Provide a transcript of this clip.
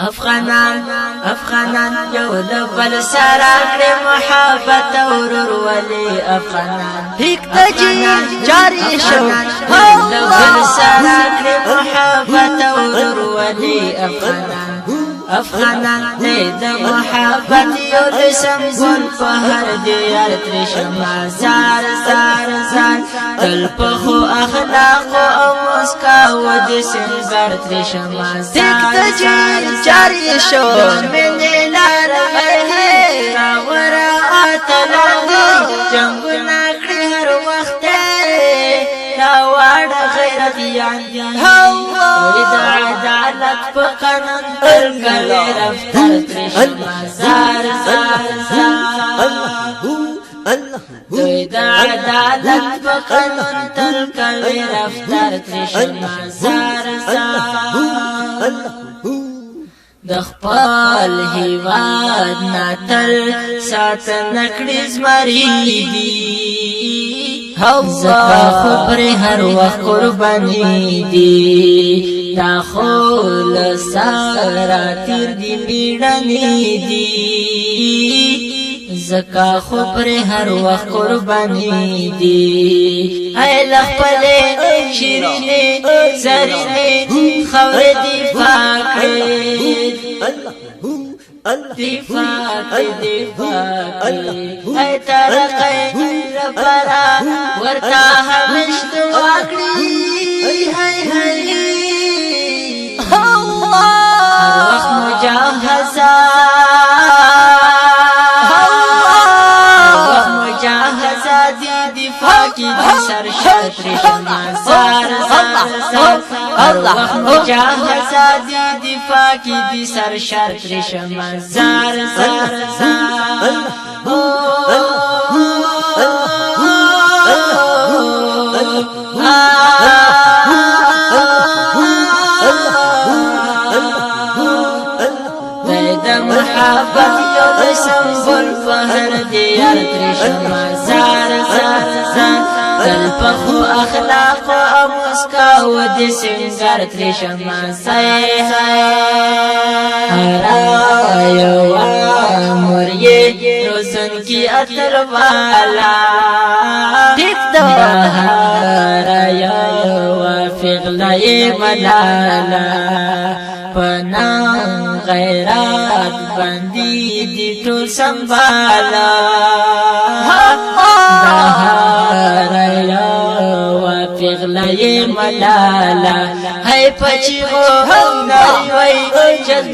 افغانان یو د بل سره کړي محبت ورور ولي افغانان هیک تجی جاری شو د بل سره کړي محبت ورور ولي افغانان د محبت یو د سمبول په هر دیار ترشما زار تل په خو اخلاق او مسکا و د سنگر ترشما هیک تجی جاری شو من لار ورا اتلا جنگنا کړي هر وخت لا وړ غیرت یان د عدالت په قانون تل کله رفتار ترشما زار دوی د عدالت په قانون تل کله رفتار ترشما زار د خپل هیواد ناتل ساتنه کړي زمري دي زکا خبر هر وقت قربانی دی دا خول سارا تیر دی بیڑانی دی زکا خبر هر وقت قربانی دی اے لخپلے شیرین زرین خور دفاع کرد دفاع اے ترقی ربرا ورتا همشت واکڑی ہائی ہر وقت مجاہزہ دی دفاع کی دی سرشت رشما زار ہر وقت مجاہزہ دی دفاع کی دی سرشت رشما زار محبت یو د سمبول فهر دیار ترشما زار تل پخو اخلاق او مسکا و د سنگر ترشما هر یو امر یې روزن کی اتر والا ټیک دا هر یو فغلای ملالا پنا غیرات بندی دی ټول سنبالا دهار یو پیغلای ملالا ہے پچی غو ناری وی